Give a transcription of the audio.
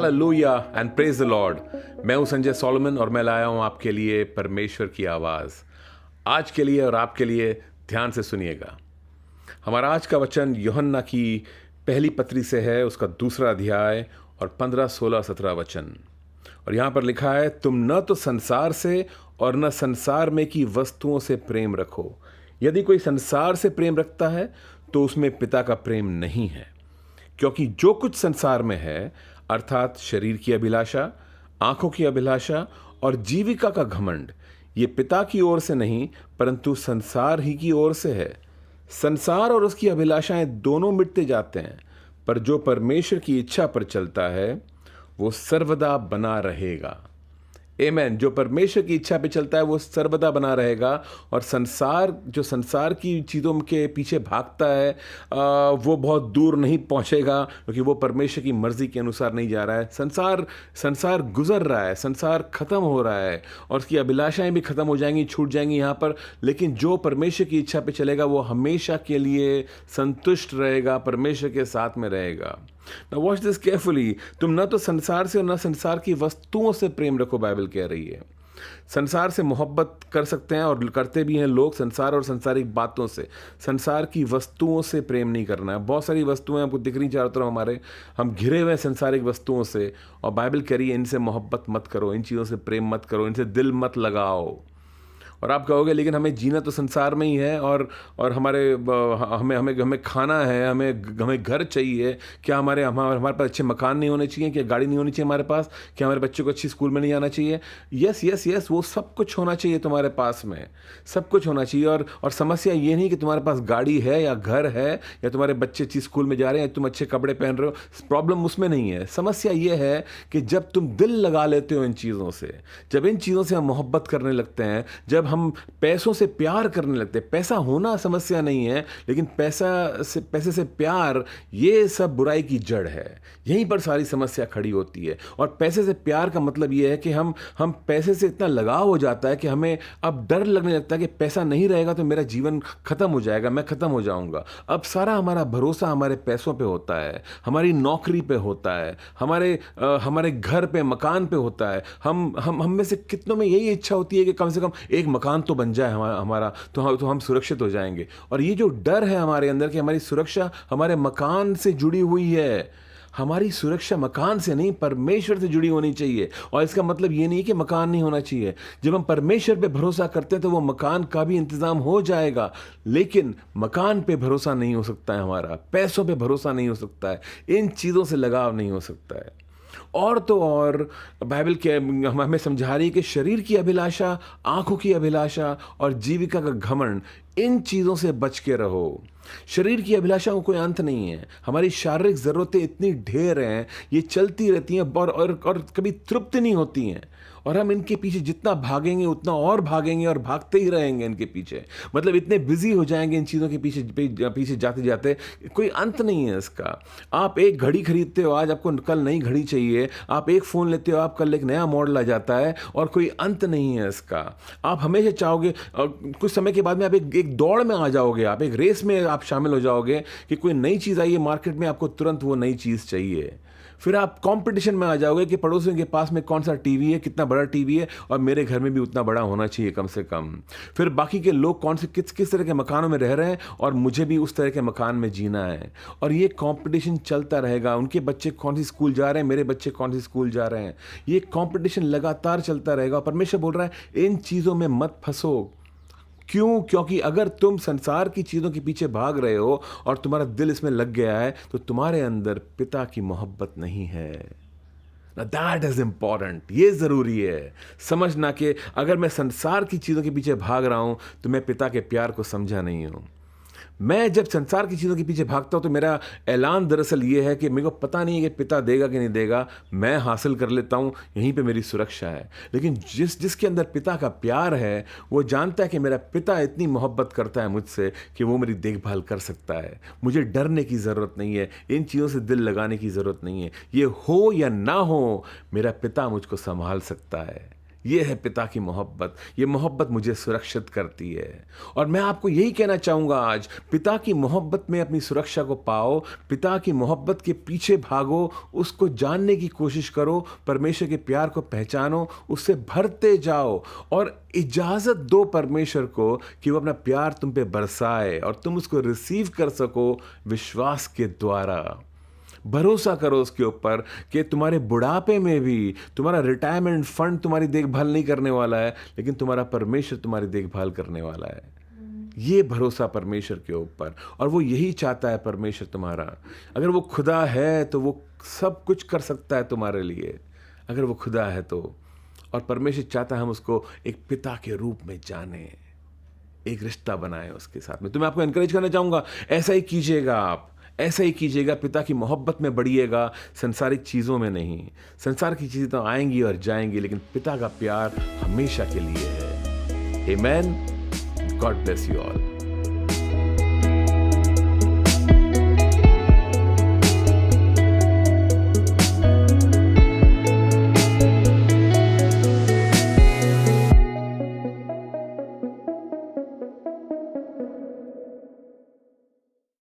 Hallelujah and praise the Lord. मैं हूं Sanjay Solomon और मैं लाया हूं आपके लिए परमेश्वर की आवाज़। आज के लिए और आपके लिए ध्यान से सुनिएगा। हमारा आज का वचन यूहन्ना की पहली पत्री से है, उसका दूसरा अध्याय और 15, 16, 17 वचन। और यहाँ पर लिखा है, तुम न तो संसार से और न संसार में की वस्तुओं से प्रेम रखो। यदि कोई संसार से प्रेम रखता है तो उसमें पिता का प्रेम नहीं है। क्योंकि जो कुछ संसार में है, अर्थात शरीर की अभिलाषा, आंखों की अभिलाषा और जीविका का घमंड, ये पिता की ओर से नहीं परंतु संसार ही की ओर से है। संसार और उसकी अभिलाषाएं दोनों मिटते जाते हैं, पर जो परमेश्वर की इच्छा पर चलता है वो सर्वदा बना रहेगा। आमेन। जो परमेश्वर की इच्छा पे चलता है वो सर्वदा बना रहेगा। और जो संसार की चीज़ों के पीछे भागता है वो बहुत दूर नहीं पहुंचेगा, क्योंकि वो परमेश्वर की मर्जी के अनुसार नहीं जा रहा है। संसार गुजर रहा है, संसार खत्म हो रहा है और उसकी अभिलाषाएं भी खत्म हो जाएंगी, छूट जाएंगी यहाँ पर। लेकिन जो परमेश्वर की इच्छा पे चलेगा वो हमेशा के लिए संतुष्ट रहेगा, परमेश्वर के साथ में रहेगा। Now watch this carefully। तुम न तो संसार से और न संसार की वस्तुओं से प्रेम रखो, बाइबल कह रही है। संसार से मोहब्बत कर सकते हैं और करते भी हैं लोग, संसार और संसारिक बातों से। संसार की वस्तुओं से प्रेम नहीं करना है। बहुत सारी वस्तुएं हमको दिख रही चारों तरफ हमारे, हम घिरे हुए हैं संसारिक वस्तुओं से, और बाइबल कह रही है इनसे मोहब्बत मत करो, इन चीज़ों से प्रेम मत करो, इनसे दिल मत लगाओ। और आप कहोगे लेकिन हमें जीना तो संसार में ही है, और हमें खाना है, हमें घर चाहिए। क्या हमारे पास अच्छे मकान नहीं होने चाहिए? क्या गाड़ी नहीं होनी चाहिए हमारे पास? क्या हमारे बच्चों को अच्छी स्कूल में नहीं जाना चाहिए? यस यस यस, वो सब कुछ होना चाहिए तुम्हारे पास में, सब कुछ होना चाहिए। और समस्या ये नहीं कि तुम्हारे पास गाड़ी है या घर है या तुम्हारे बच्चे अच्छी स्कूल में जा रहे हैं, तुम अच्छे कपड़े पहन रहे हो, प्रॉब्लम उसमें नहीं है। समस्या ये है कि जब तुम दिल लगा लेते हो इन चीज़ों से, जब इन चीज़ों से हम मोहब्बत करने लगते हैं, जब हम पैसों से प्यार करने लगते हैं। पैसा होना समस्या नहीं है, लेकिन पैसे से प्यार, ये सब बुराई की जड़ है। यहीं पर सारी समस्या खड़ी होती है। और पैसे से प्यार का मतलब ये है कि हम पैसे से इतना लगाव हो जाता है कि हमें अब डर लगने लगता है कि पैसा नहीं रहेगा तो मेरा जीवन खत्म हो जाएगा, मैं खत्म हो जाऊंगा। अब सारा हमारा भरोसा हमारे पैसों पे होता है, हमारी नौकरी पे होता है, हमारे घर पे, मकान पे होता है। हम में से कितनों में यही इच्छा होती है कि कम से कम एक मकान तो बन जाए हमारा, तो हम सुरक्षित हो जाएंगे। और ये जो डर है हमारे अंदर कि हमारी सुरक्षा हमारे मकान से जुड़ी हुई है, हमारी सुरक्षा मकान से नहीं परमेश्वर से जुड़ी होनी चाहिए। और इसका मतलब ये नहीं कि मकान नहीं होना चाहिए। जब हम परमेश्वर पे भरोसा करते हैं तो वो मकान का भी इंतजाम हो जाएगा। लेकिन मकान पे भरोसा नहीं हो सकता है हमारा, पैसों पे भरोसा नहीं हो सकता है, इन चीज़ों से लगाव नहीं हो सकता है। और तो और बाइबल के हमें समझा रही है कि शरीर की अभिलाषा, आंखों की अभिलाषा और जीविका का घमंड, इन चीज़ों से बच के रहो। शरीर की अभिलाषाओं कोई अंत नहीं है। हमारी शारीरिक ज़रूरतें इतनी ढेर हैं, ये चलती रहती हैं और कभी तृप्त नहीं होती हैं। और हम इनके पीछे जितना भागेंगे उतना और भागेंगे और भागते ही रहेंगे इनके पीछे। मतलब इतने बिजी हो जाएंगे इन चीज़ों के पीछे जाते जाते, कोई अंत नहीं है इसका। आप एक घड़ी खरीदते हो, आज आपको कल नई घड़ी चाहिए। आप एक फ़ोन लेते हो, आप कल एक नया मॉडल आ जाता है, और कोई अंत नहीं है इसका। आप हमेशा चाहोगे, कुछ समय के बाद में आप एक दौड़ में आ जाओगे, आप एक रेस में आप शामिल हो जाओगे कि कोई नई चीज़ आई है मार्केट में, आपको तुरंत वो नई चीज़ चाहिए। फिर आप कंपटीशन में आ जाओगे कि पड़ोसियों के पास में कौन सा टीवी है, कितना बड़ा टीवी है, और मेरे घर में भी उतना बड़ा होना चाहिए कम से कम। फिर बाकी के लोग कौन से किस तरह के मकानों में रह रहे हैं, और मुझे भी उस तरह के मकान में जीना है। और ये कंपटीशन चलता रहेगा। उनके बच्चे कौन सी स्कूल जा रहे हैं, मेरे बच्चे कौन सी स्कूल जा रहे हैं, ये कंपटीशन लगातार चलता रहेगा। परमेश्वर बोल रहा है इन चीज़ों में मत फंसो। क्यों? क्योंकि अगर तुम संसार की चीज़ों के पीछे भाग रहे हो और तुम्हारा दिल इसमें लग गया है, तो तुम्हारे अंदर पिता की मोहब्बत नहीं है। That is important. ये ज़रूरी है समझना कि अगर मैं संसार की चीज़ों के पीछे भाग रहा हूं तो मैं पिता के प्यार को समझा नहीं हूं। मैं जब संसार की चीज़ों के पीछे भागता हूँ तो मेरा ऐलान दरअसल ये है कि मेरे को पता नहीं है कि पिता देगा कि नहीं देगा, मैं हासिल कर लेता हूँ, यहीं पे मेरी सुरक्षा है। लेकिन जिसके अंदर पिता का प्यार है, वो जानता है कि मेरा पिता इतनी मोहब्बत करता है मुझसे कि वो मेरी देखभाल कर सकता है। मुझे डरने की ज़रूरत नहीं है, इन चीज़ों से दिल लगाने की ज़रूरत नहीं है। ये हो या ना हो, मेरा पिता मुझको संभाल सकता है। ये है पिता की मोहब्बत। ये मोहब्बत मुझे सुरक्षित करती है। और मैं आपको यही कहना चाहूँगा आज, पिता की मोहब्बत में अपनी सुरक्षा को पाओ, पिता की मोहब्बत के पीछे भागो, उसको जानने की कोशिश करो, परमेश्वर के प्यार को पहचानो, उससे भरते जाओ और इजाज़त दो परमेश्वर को कि वो अपना प्यार तुम पे बरसाए और तुम उसको रिसीव कर सको विश्वास के द्वारा। भरोसा करो उसके ऊपर कि तुम्हारे बुढ़ापे में भी तुम्हारा रिटायरमेंट फंड तुम्हारी देखभाल नहीं करने वाला है, लेकिन तुम्हारा परमेश्वर तुम्हारी देखभाल करने वाला है। ये भरोसा परमेश्वर के ऊपर, और वो यही चाहता है परमेश्वर तुम्हारा। अगर वो खुदा है तो वो सब कुछ कर सकता है तुम्हारे लिए, अगर वो खुदा है तो। और परमेश्वर चाहता है हम उसको एक पिता के रूप में जाने, एक रिश्ता बनाए उसके साथ में। तो मैं आपको एनकरेज करना चाहूँगा, ऐसा ही कीजिएगा आप, ऐसा ही कीजिएगा, पिता की मोहब्बत में बढ़िएगा, संसारिक चीज़ों में नहीं। संसार की चीज़ें तो आएंगी और जाएंगी, लेकिन पिता का प्यार हमेशा के लिए है। Amen. God bless you all.